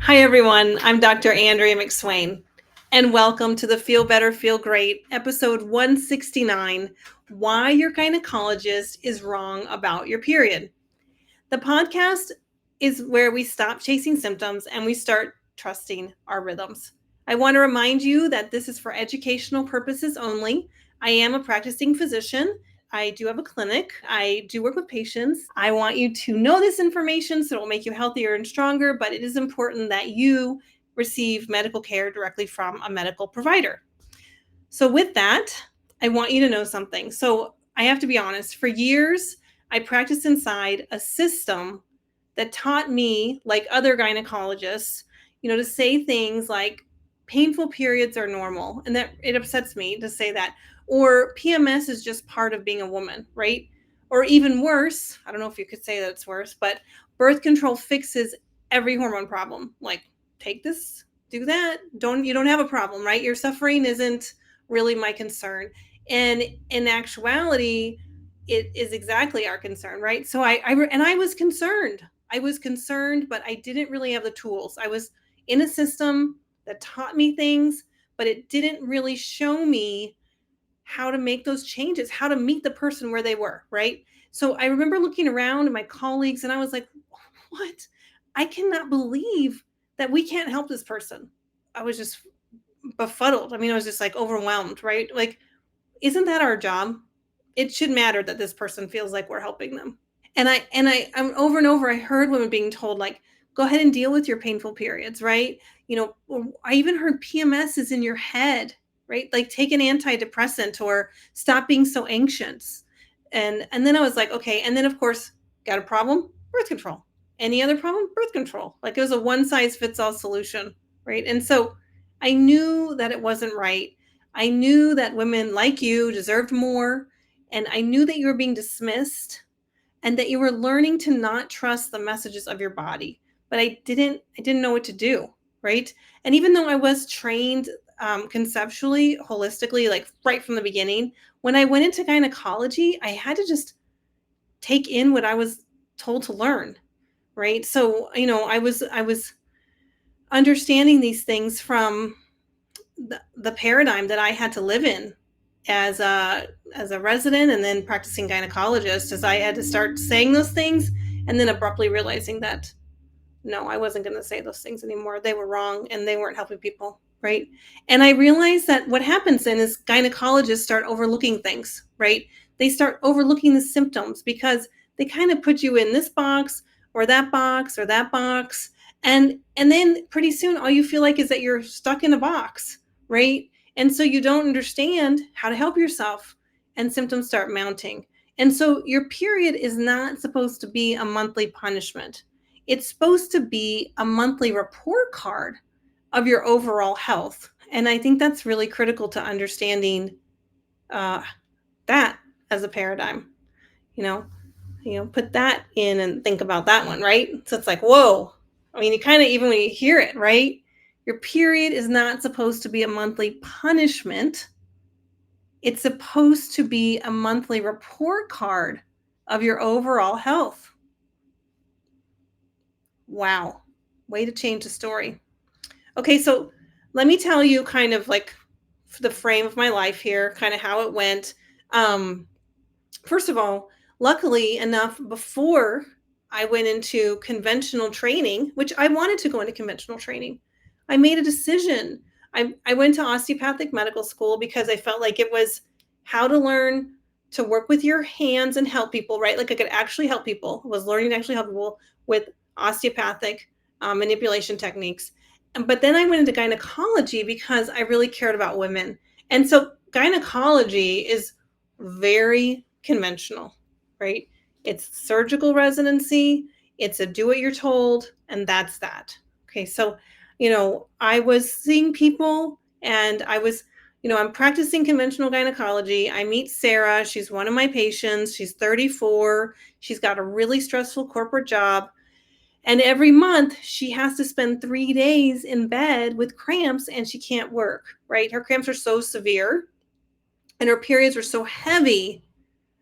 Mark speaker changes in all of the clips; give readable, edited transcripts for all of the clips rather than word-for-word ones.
Speaker 1: Hi, everyone. I'm Dr. Andrea McSwain, and welcome to the Feel Better, Feel Great, episode 169, Why Your Gynecologist is Wrong About Your Period. The podcast is where we stop chasing symptoms and we start trusting our rhythms. I want to remind you that this is for educational purposes only. I am a practicing physician. I do have a clinic. I do work with patients. I want you to know this information so it will make you healthier and stronger, but it is important that you receive medical care directly from a medical provider. So, with that, I want you to know something. So, I have to be honest, for years, I practiced inside a system that taught me, like other gynecologists, to say things like painful periods are normal. And that it upsets me to say that. Or PMS is just part of being a woman, right? Or even worse, I don't know if you could say that it's worse, but birth control fixes every hormone problem. Like, take this, do that. You don't have a problem, right? Your suffering isn't really my concern. And in actuality, it is exactly our concern, right? So I was concerned. I was concerned, but I didn't really have the tools. I was in a system that taught me things, but it didn't really show me how to make those changes, how to meet the person where they were, right? So I remember looking around at my colleagues and I was like, what? I cannot believe that we can't help this person. I was just befuddled. I mean, I was just like overwhelmed, right? Like, isn't that our job? It should matter that this person feels like we're helping them. I'm over and over, I heard women being told, like, go ahead and deal with your painful periods, right? I even heard PMS is in your head, right? Like, take an antidepressant or stop being so anxious. And then I was like, okay. And then of course, got a problem? Birth control. Any other problem? Birth control. Like, it was a one size fits all solution, right? And so I knew that it wasn't right. I knew that women like you deserved more. And I knew that you were being dismissed and that you were learning to not trust the messages of your body. But I didn't know what to do, right? And even though I was trained conceptually, holistically, like right from the beginning, when I went into gynecology, I had to just take in what I was told to learn, right? So, I was understanding these things from the paradigm that I had to live in as a resident and then practicing gynecologist, as I had to start saying those things and then abruptly realizing that no, I wasn't going to say those things anymore. They were wrong and they weren't helping people, right? And I realized that what happens then is gynecologists start overlooking things, right? They start overlooking the symptoms because they kind of put you in this box or that box or that box. And then pretty soon all you feel like is that you're stuck in a box, right? And so you don't understand how to help yourself and symptoms start mounting. And so your period is not supposed to be a monthly punishment. It's supposed to be a monthly report card of your overall health. And I think that's really critical to understanding uh, that as a paradigm. You know, put that in and think about that one, right? So it's like, whoa. I mean, you kind of, even when you hear it, right? Your period is not supposed to be a monthly punishment. It's supposed to be a monthly report card of your overall health. Wow. Way to change the story. Okay, so let me tell you kind of like the frame of my life here, kind of how it went. Um, First of all, luckily enough, before I went into conventional training, which I wanted to go into conventional training, I made a decision. I went to osteopathic medical school because I felt like it was how to learn to work with your hands and help people, right? Like, I could actually help people. I was learning to actually help people with osteopathic manipulation techniques. But then I went into gynecology because I really cared about women. And so gynecology is very conventional, right? It's surgical residency, it's a do what you're told, and that's that. Okay, so, I was seeing people and I'm practicing conventional gynecology. I meet Sarah. She's one of my patients. She's 34. She's got a really stressful corporate job. And every month she has to spend 3 days in bed with cramps and she can't work, right? Her cramps are so severe and her periods are so heavy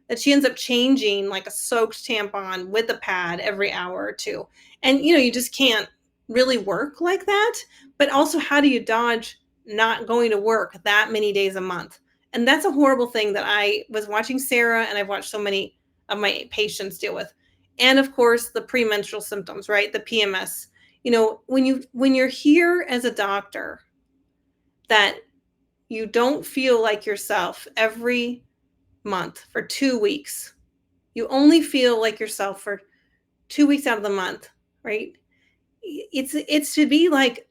Speaker 1: that she ends up changing like a soaked tampon with a pad every hour or two. And you just can't really work like that, but also how do you dodge not going to work that many days a month? And that's a horrible thing that I was watching Sarah and I've watched so many of my patients deal with. And of course, the premenstrual symptoms, right? The PMS. When you're here as a doctor that you don't feel like yourself every month for 2 weeks. You only feel like yourself for 2 weeks out of the month, right? It's to be like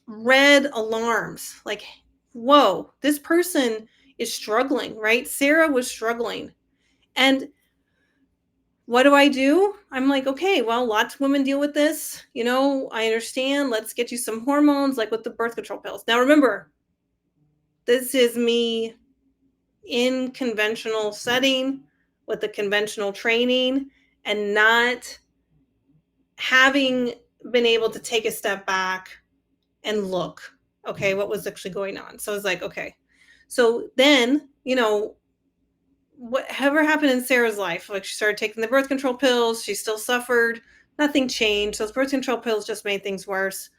Speaker 1: red alarms, like, whoa, this person is struggling, right? Sarah was struggling. And what do? I'm like, okay, well, lots of women deal with this. I understand. Let's get you some hormones, like with the birth control pills. Now, remember, this is me in conventional setting with the conventional training and not having been able to take a step back and look, okay, what was actually going on. So I was like, okay. So then, whatever happened in Sarah's life, like she started taking the birth control pills, she still suffered, nothing changed. Those birth control pills just made things worse.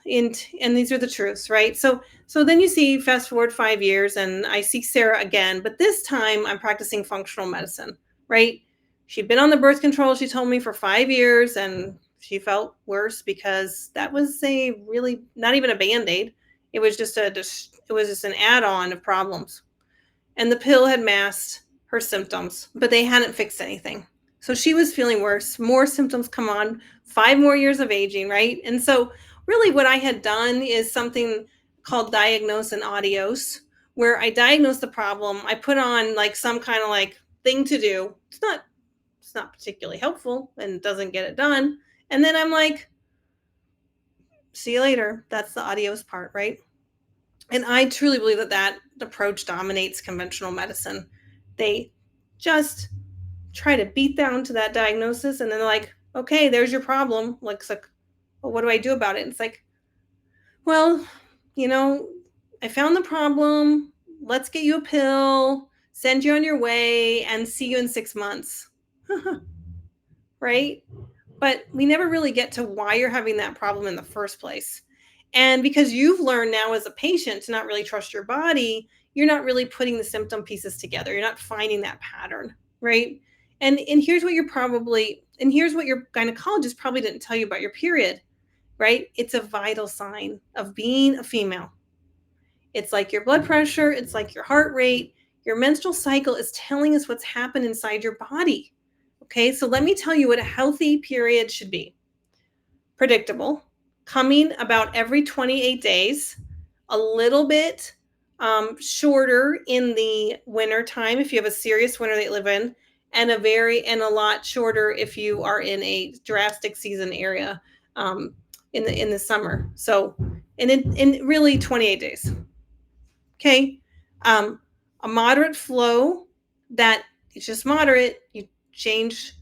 Speaker 1: And these are the truths, right? So then you see, fast forward 5 years and I see Sarah again, but this time I'm practicing functional medicine, right? She'd been on the birth control, she told me, for 5 years, and she felt worse because that was a really not even a band-aid. It was just an add-on of problems. And the pill had masked her symptoms, but they hadn't fixed anything. So she was feeling worse, more symptoms come on, 5 more years of aging, right? And so really what I had done is something called diagnose and adios, where I diagnosed the problem, I put on like some kind of like thing to do. It's not particularly helpful and doesn't get it done. And then I'm like, see you later. That's the adios part, right? And I truly believe that approach dominates conventional medicine. They just try to beat down to that diagnosis and then they're like, okay, there's your problem. Like, it's like, well, what do I do about it? And it's like, well, you know, I found the problem. Let's get you a pill, send you on your way, and see you in 6 months. Right? But we never really get to why you're having that problem in the first place. And because you've learned now as a patient to not really trust your body, you're not really putting the symptom pieces together. You're not finding that pattern, right? And here's what your gynecologist probably didn't tell you about your period, right? It's a vital sign of being a female. It's like your blood pressure, it's like your heart rate. Your menstrual cycle is telling us what's happened inside your body. Okay, so let me tell you what a healthy period should be. Predictable, coming about every 28 days, a little bit shorter in the winter time if you have a serious winter that you live in, and a lot shorter if you are in a drastic season area in the summer. So in really 28 days. Okay, a moderate flow that is just moderate. You change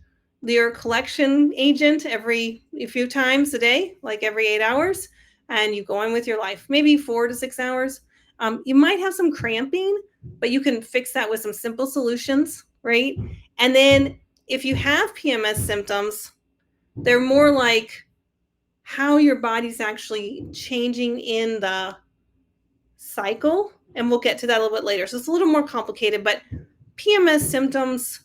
Speaker 1: your collection agent every a few times a day, like every 8 hours, and you go on with your life, maybe 4 to 6 hours. You might have some cramping, but you can fix that with some simple solutions, right? And then if you have PMS symptoms, they're more like how your body's actually changing in the cycle. And we'll get to that a little bit later. So it's a little more complicated, but PMS symptoms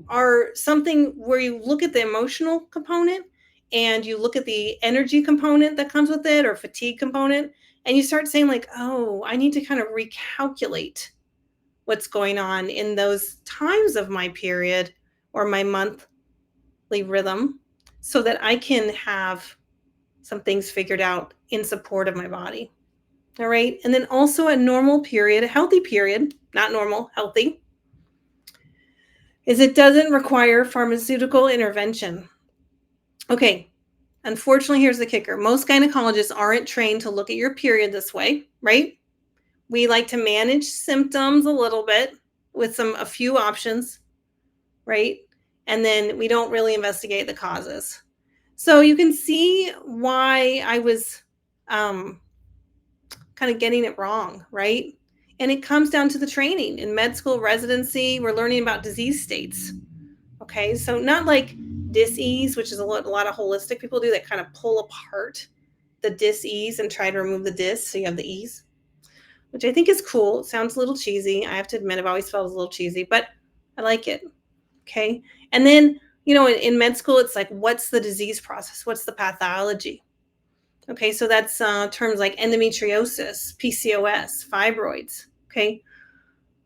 Speaker 1: are something where you look at the emotional component and you look at the energy component that comes with it, or fatigue component, and you start saying like, oh, I need to kind of recalculate what's going on in those times of my period or my monthly rhythm so that I can have some things figured out in support of my body. All right. And then also a normal period, a healthy period, not normal, healthy, is it doesn't require pharmaceutical intervention. Okay, unfortunately, here's the kicker. Most gynecologists aren't trained to look at your period this way, right? We like to manage symptoms a little bit with a few options, right? And then we don't really investigate the causes. So you can see why I was kind of getting it wrong, right? And it comes down to the training. In med school residency, we're learning about disease states. Okay, so not like dis-ease, which is a lot of holistic people do, that kind of pull apart the dis-ease and try to remove the dis so you have the ease, which I think is cool. It sounds a little cheesy. I have to admit, I've always felt it was a little cheesy, but I like it. Okay. And then, in med school, it's like, what's the disease process? What's the pathology? Okay. So that's terms like endometriosis, PCOS, fibroids. Okay.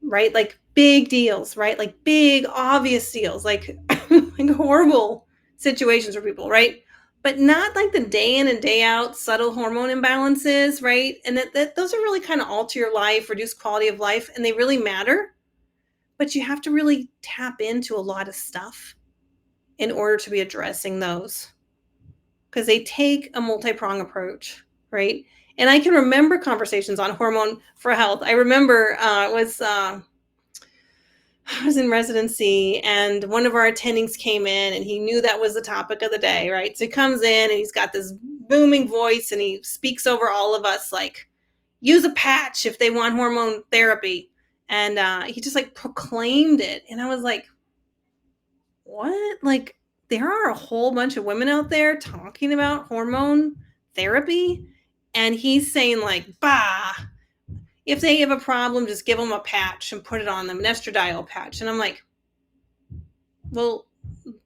Speaker 1: Right. Like big deals, right? Like big, obvious deals, like, like horrible situations for people, right? But not like the day in and day out subtle hormone imbalances, right? And that those are really kind of alter your life, reduce quality of life, and they really matter. But you have to really tap into a lot of stuff in order to be addressing those, because they take a multi-prong approach, right? And I can remember conversations on hormone for health. I remember I was in residency, and one of our attendings came in, and he knew that was the topic of the day, right? So he comes in and he's got this booming voice, and he speaks over all of us like, use a patch if they want hormone therapy. And he just like proclaimed it. And I was like, what? Like, there are a whole bunch of women out there talking about hormone therapy. And he's saying like, bah, if they have a problem, just give them a patch and put it on them, an estradiol patch. And I'm like, well,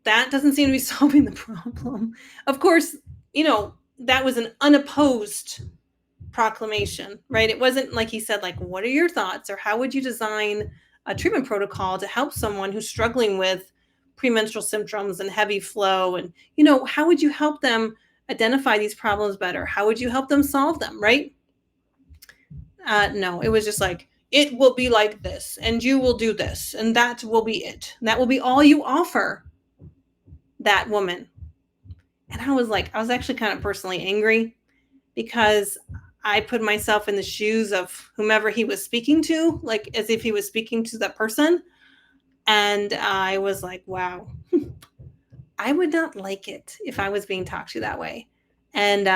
Speaker 1: that doesn't seem to be solving the problem. Of course, that was an unopposed proclamation, right? It wasn't like he said, like, what are your thoughts, or how would you design a treatment protocol to help someone who's struggling with premenstrual symptoms and heavy flow? And, how would you help them identify these problems better? How would you help them solve them, right? No, it was just like, it will be like this, and you will do this, and that will be it. And that will be all you offer that woman. And I was actually kind of personally angry, because I put myself in the shoes of whomever he was speaking to, like as if he was speaking to that person. And I was like, wow, I would not like it if I was being talked to that way. And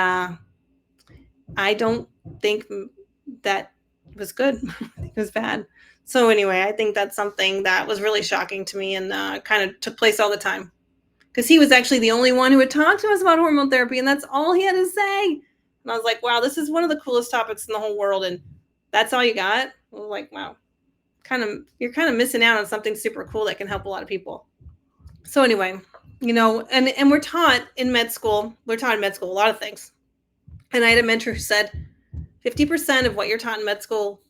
Speaker 1: I don't think that was good. It was bad. So anyway, I think that's something that was really shocking to me, and kind of took place all the time, because he was actually the only one who would talk to us about hormone therapy, and that's all he had to say. And I was like, wow, this is one of the coolest topics in the whole world, and that's all you got? I was like, wow, you're kind of missing out on something super cool that can help a lot of people. So anyway, and we're taught in med school, a lot of things. And I had a mentor who said, 50% of what you're taught in med school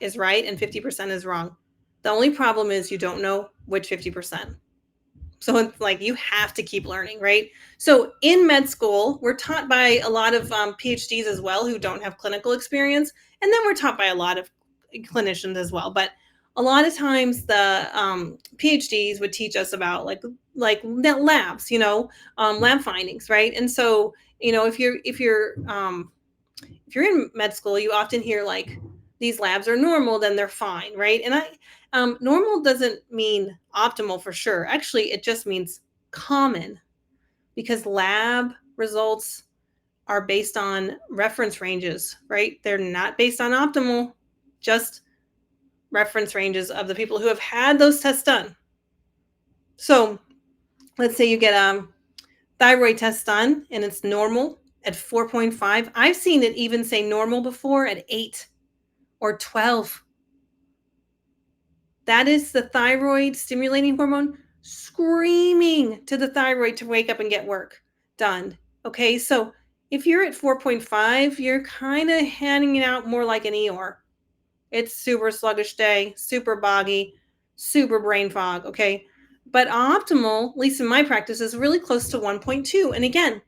Speaker 1: is right, and 50% is wrong. The only problem is you don't know which 50%. So it's like, you have to keep learning, right? So in med school, we're taught by a lot of PhDs as well, who don't have clinical experience. And then we're taught by a lot of clinicians as well. But a lot of times the PhDs would teach us about like labs, lab findings, right? And so, if you're in med school, you often hear like, these labs are normal, then they're fine, right? And normal doesn't mean optimal for sure. Actually, it just means common, because lab results are based on reference ranges, right? They're not based on optimal, just reference ranges of the people who have had those tests done. So let's say you get a thyroid test done and it's normal at 4.5. I've seen it even say normal before at 8 or 12. That is the thyroid stimulating hormone screaming to the thyroid to wake up and get work done. Okay, so if you're at 4.5, you're kind of handing it out more like an Eeyore. It's super sluggish day, super boggy, super brain fog, okay? But optimal, at least in my practice, is really close to 1.2. And again,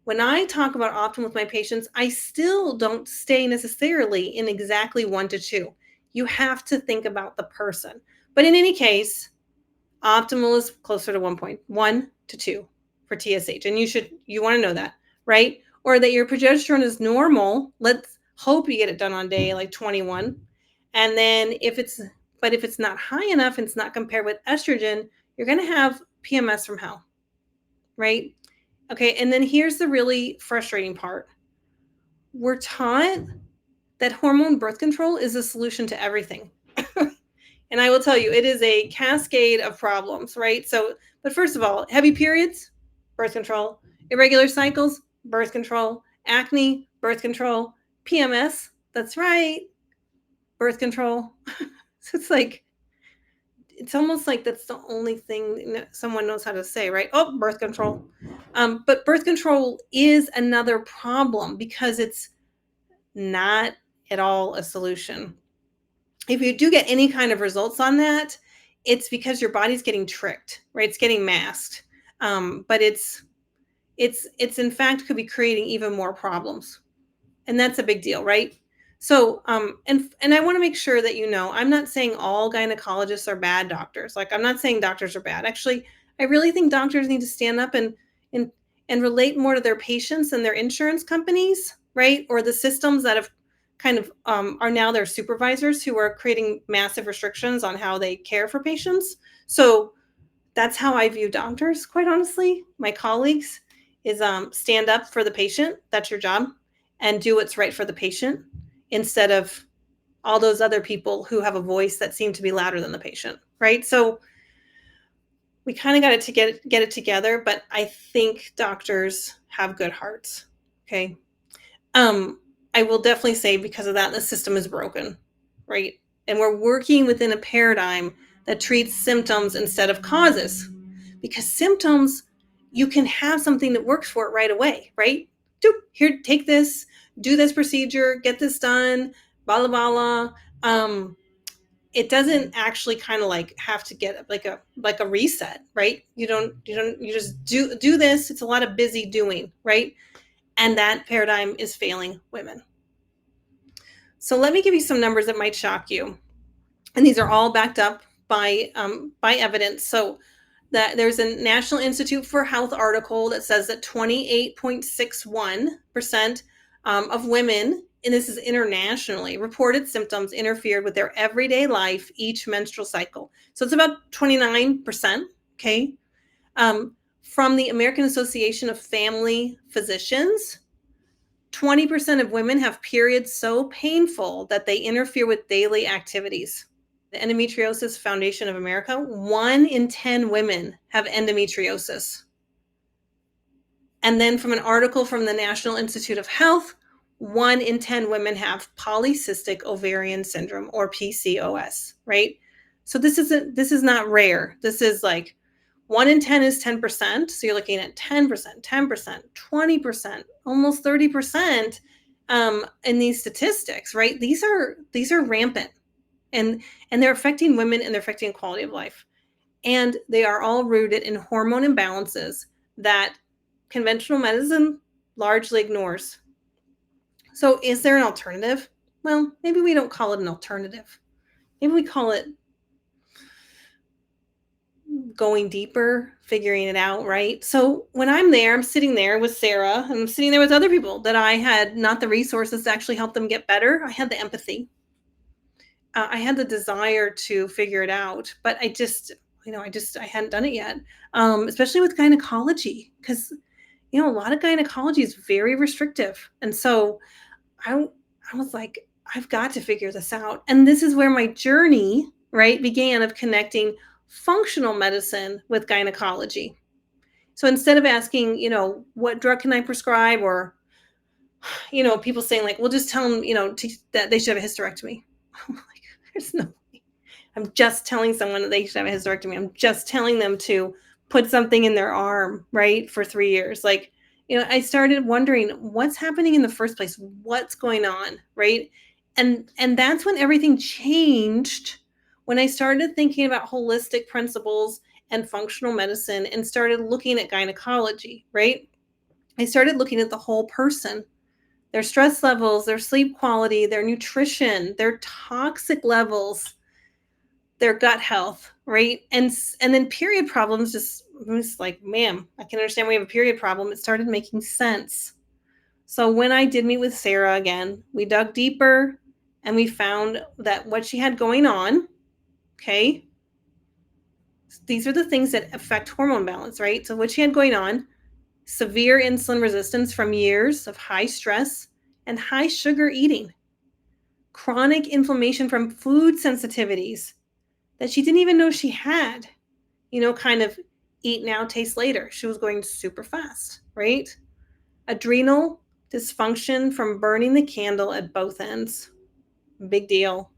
Speaker 1: when I talk about optimal with my patients, I still don't stay necessarily in exactly 1 to 2. You have to think about the person. But in any case, optimal is closer to 1.1 to 2 for TSH. And you want to know that, right? Or that your progesterone is normal. Let's hope you get it done on day like 21. And then if it's not high enough and it's not compared with estrogen, you're going to have PMS from hell, right? Okay, and then here's the really frustrating part. We're taught that hormone birth control is a solution to everything. And I will tell you, it is a cascade of problems, right? So, but first of all, heavy periods, birth control. Irregular cycles, birth control. Acne, birth control. PMS, that's right, birth control. So it's almost like that's the only thing someone knows how to say, right? Oh, birth control. But birth control is another problem because it's not at all a solution. If you do get any kind of results on that, it's because your body's getting tricked, right? It's getting masked. But it's in fact could be creating even more problems. And that's a big deal, right? So, and I want to make sure that I'm not saying all gynecologists are bad doctors. Like, I'm not saying doctors are bad. Actually, I really think doctors need to stand up and and relate more to their patients and their insurance companies, right? Or the systems that have kind of are now their supervisors who are creating massive restrictions on how they care for patients. So that's how I view doctors, quite honestly. My colleagues is stand up for the patient. That's your job, and do what's right for the patient instead of all those other people who have a voice that seem to be louder than the patient, right? So we kind of got it to get it together, but I think doctors have good hearts. Okay. I will definitely say because of that, the system is broken, right? And we're working within a paradigm that treats symptoms instead of causes. Because symptoms, you can have something that works for it right away, right? Here, take this, do this procedure, get this done, blah, blah, blah. It doesn't actually kind of like have to get like a reset, right? You just do this. It's a lot of busy doing, right? And that paradigm is failing women. So let me give you some numbers that might shock you. And these are all backed up by evidence. So that there's a National Institute for Health article that says that 28.61% of women, and this is internationally, reported symptoms interfered with their everyday life each menstrual cycle. So it's about 29%, okay? From the American Association of Family Physicians, 20% of women have periods so painful that they interfere with daily activities. The Endometriosis Foundation of America, 1 in 10 women have endometriosis. And then from an article from the National Institute of Health, 1 in 10 women have polycystic ovarian syndrome, or PCOS, right? So this is not rare. This is like 1 in 10 is 10%. So you're looking at 10%, 10%, 20%, almost 30% in these statistics, right? These are rampant, and they're affecting women, and they're affecting quality of life. And they are all rooted in hormone imbalances that conventional medicine largely ignores. So is there an alternative? Well, maybe we don't call it an alternative. Maybe we call it going deeper, figuring it out, right? So when I'm sitting there with Sarah, and I'm sitting there with other people that I had not the resources to actually help them get better. I had the empathy. I had the desire to figure it out, but I hadn't done it yet. Especially with gynecology, because a lot of gynecology is very restrictive, and so I I was like, I've got to figure this out, and this is where my journey, right, began of connecting functional medicine with gynecology. So instead of asking, what drug can I prescribe, or people saying like, well, just tell them, that they should have a hysterectomy. I'm like, there's no way. I'm just telling someone that they should have a hysterectomy. I'm just telling them to put something in their arm, right, for 3 years. Like, I started wondering what's happening in the first place, what's going on, right? And that's when everything changed, when I started thinking about holistic principles and functional medicine and started looking at gynecology, right? I started looking at the whole person, their stress levels, their sleep quality, their nutrition, their toxic levels, their gut health, right? And then period problems just like, ma'am, I can understand we have a period problem. It started making sense. So when I did meet with Sarah again, we dug deeper and we found that what she had going on, okay, these are the things that affect hormone balance, right? So what she had going on, severe insulin resistance from years of high stress and high sugar eating, chronic inflammation from food sensitivities that she didn't even know she had, kind of eat now, taste later. She was going super fast, right? Adrenal dysfunction from burning the candle at both ends. Big deal.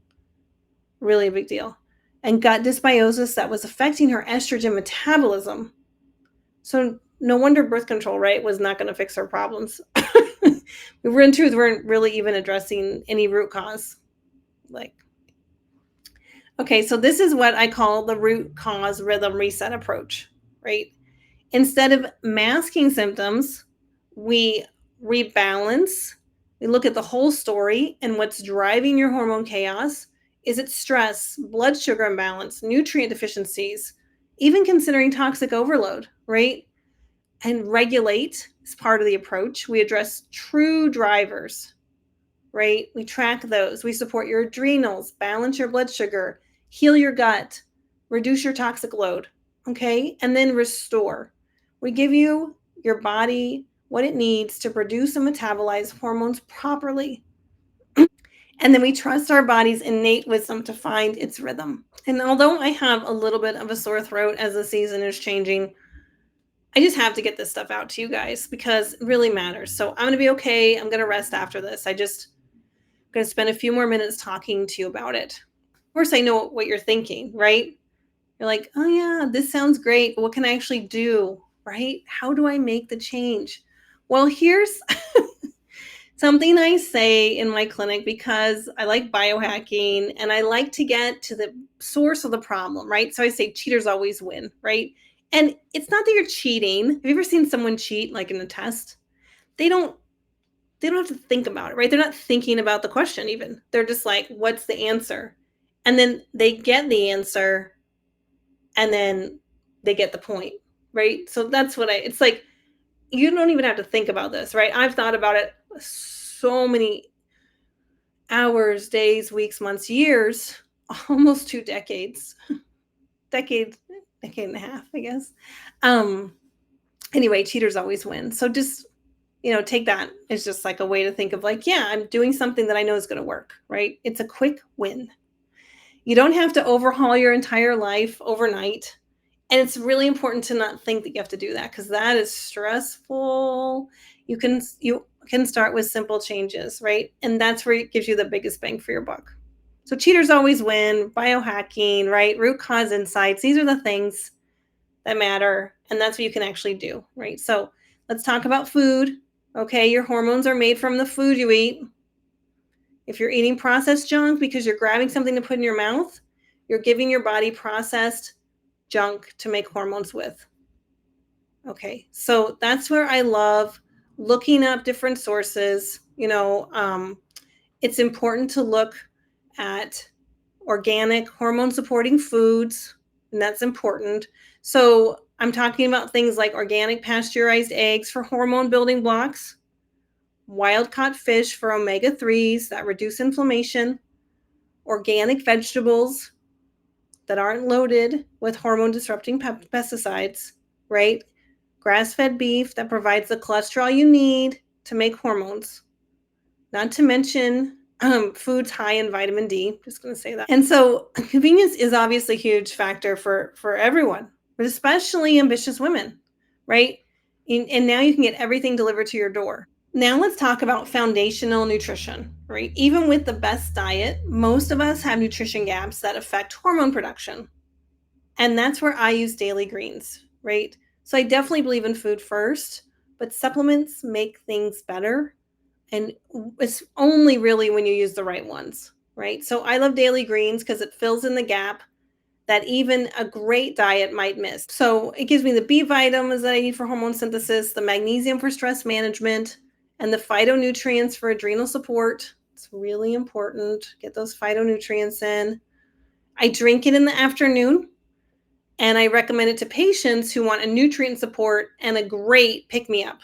Speaker 1: Really a big deal. And gut dysbiosis that was affecting her estrogen metabolism. So no wonder birth control, right, was not going to fix her problems. We were in truth weren't really even addressing any root cause. Like, okay, so this is what I call the root cause rhythm reset approach, right? Instead of masking symptoms, we rebalance. We look at the whole story and what's driving your hormone chaos. Is it stress, blood sugar imbalance, nutrient deficiencies, even considering toxic overload, right? And regulate is part of the approach. We address true drivers, right? We track those. We support your adrenals, balance your blood sugar, heal your gut, reduce your toxic load, okay? And then restore. We give you your body what it needs to produce and metabolize hormones properly. And then we trust our body's innate wisdom to find its rhythm. And although I have a little bit of a sore throat as the season is changing, I just have to get this stuff out to you guys because it really matters. So I'm going to be okay. I'm going to rest after this. I'm going to spend a few more minutes talking to you about it. Of course, I know what you're thinking, right? You're like, oh, yeah, this sounds great. What can I actually do, right? How do I make the change? Well, here's something I say in my clinic because I like biohacking and I like to get to the source of the problem, right? So I say cheaters always win, right? And it's not that you're cheating. Have you ever seen someone cheat like in a test? They don't have to think about it, right? They're not thinking about the question even. They're just like, what's the answer? And then they get the answer and then they get the point, right? So that's what it's like, you don't even have to think about this, right? I've thought about it so many hours, days, weeks, months, years, almost 2 decades, decade and a half, I guess. Anyway, cheaters always win. So just, take that as just like a way to think of like, yeah, I'm doing something that I know is going to work, right? It's a quick win. You don't have to overhaul your entire life overnight. And it's really important to not think that you have to do that because that is stressful. You can start with simple changes, right? And that's where it gives you the biggest bang for your buck. So cheaters always win, biohacking, right? Root cause insights. These are the things that matter. And that's what you can actually do, right? So let's talk about food. Okay, your hormones are made from the food you eat. If you're eating processed junk because you're grabbing something to put in your mouth, you're giving your body processed junk to make hormones with. Okay, so that's where I love looking up different sources. It's important to look at organic hormone supporting foods, and that's important. So I'm talking about things like organic pasteurized eggs for hormone building blocks, wild caught fish for omega-3s that reduce inflammation, organic vegetables that aren't loaded with hormone disrupting pesticides, right? Grass-fed beef that provides the cholesterol you need to make hormones. Not to mention foods high in vitamin D. Just going to say that. And so convenience is obviously a huge factor for everyone, but especially ambitious women, right? And now you can get everything delivered to your door. Now let's talk about foundational nutrition, right? Even with the best diet, most of us have nutrition gaps that affect hormone production. And that's where I use daily greens, right? So I definitely believe in food first, but supplements make things better. And it's only really when you use the right ones, right? So I love daily greens because it fills in the gap that even a great diet might miss. So it gives me the B vitamins that I need for hormone synthesis, the magnesium for stress management, and the phytonutrients for adrenal support. It's really important. Get those phytonutrients in. I drink it in the afternoon, and I recommend it to patients who want a nutrient support and a great pick-me-up.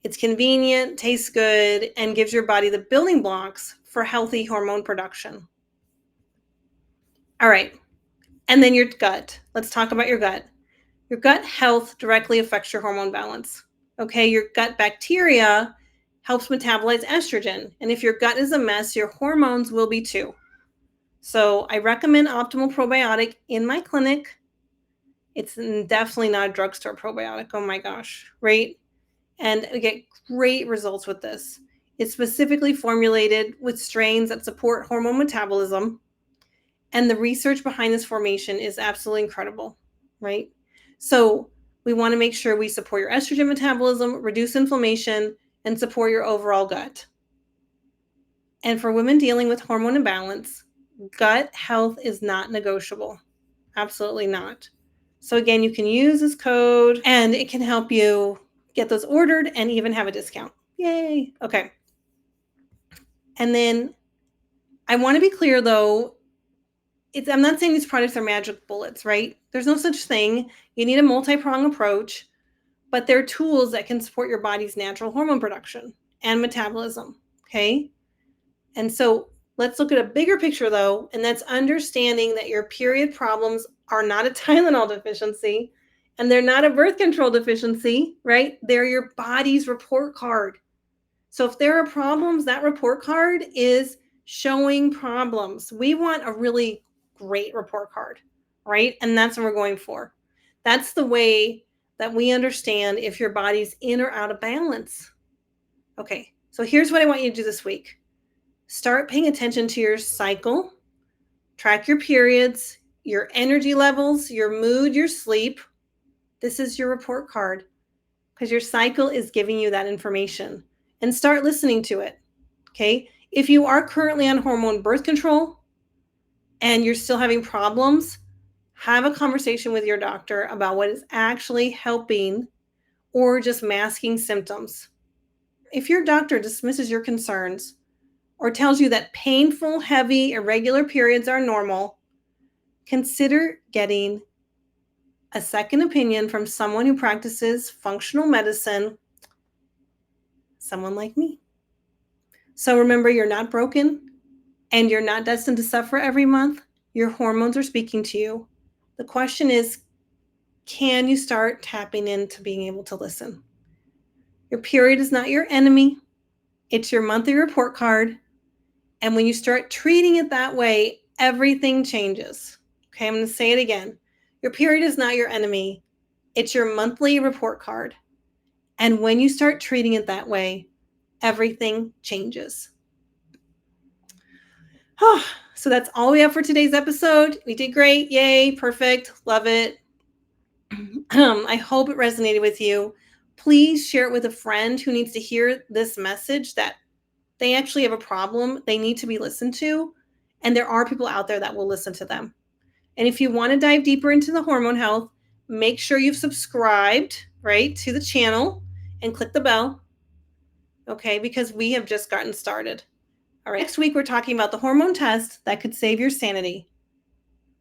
Speaker 1: It's convenient, tastes good, and gives your body the building blocks for healthy hormone production. All right. And then your gut. Let's talk about your gut. Your gut health directly affects your hormone balance. Okay, your gut bacteria helps metabolize estrogen. And if your gut is a mess, your hormones will be too. So I recommend Optimal Probiotic in my clinic. It's definitely not a drugstore probiotic. Oh my gosh, right? And we get great results with this. It's specifically formulated with strains that support hormone metabolism. And the research behind this formation is absolutely incredible, right? So we want to make sure we support your estrogen metabolism, reduce inflammation, and support your overall gut. And for women dealing with hormone imbalance, gut health is not negotiable. Absolutely not. So again, you can use this code and it can help you get those ordered and even have a discount. Yay. Okay. And then I want to be clear though, I'm not saying these products are magic bullets, right? There's no such thing. You need a multi-pronged approach, but they're tools that can support your body's natural hormone production and metabolism. Okay. And so let's look at a bigger picture though, and that's understanding that your period problems are not a Tylenol deficiency and they're not a birth control deficiency, right? They're your body's report card. So if there are problems, that report card is showing problems. We want a really great report card, right? And that's what we're going for. That's the way that we understand if your body's in or out of balance. Okay, so here's what I want you to do this week. Start paying attention to your cycle, track your periods, your energy levels, your mood, your sleep. This is your report card because your cycle is giving you that information, and start listening to it. Okay. If you are currently on hormone birth control and you're still having problems, have a conversation with your doctor about what is actually helping or just masking symptoms. If your doctor dismisses your concerns or tells you that painful, heavy, irregular periods are normal, consider getting a second opinion from someone who practices functional medicine, someone like me. So remember, you're not broken and you're not destined to suffer every month. Your hormones are speaking to you. The question is, can you start tapping into being able to listen? Your period is not your enemy. It's your monthly report card. And when you start treating it that way, everything changes. Okay, I'm going to say it again. Your period is not your enemy. It's your monthly report card. And when you start treating it that way, everything changes. So that's all we have for today's episode. We did great. Yay. Perfect. Love it. I hope it resonated with you. Please share it with a friend who needs to hear this message that they actually have a problem. They need to be listened to. And there are people out there that will listen to them. And if you want to dive deeper into the hormone health, make sure you've subscribed, right, to the channel and click the bell. Okay, because we have just gotten started. All right, next week we're talking about the hormone test that could save your sanity.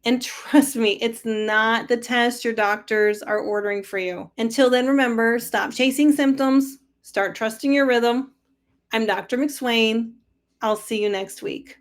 Speaker 1: And trust me, it's not the test your doctors are ordering for you. Until then, remember, stop chasing symptoms, start trusting your rhythm. I'm Dr. McSwain. I'll see you next week.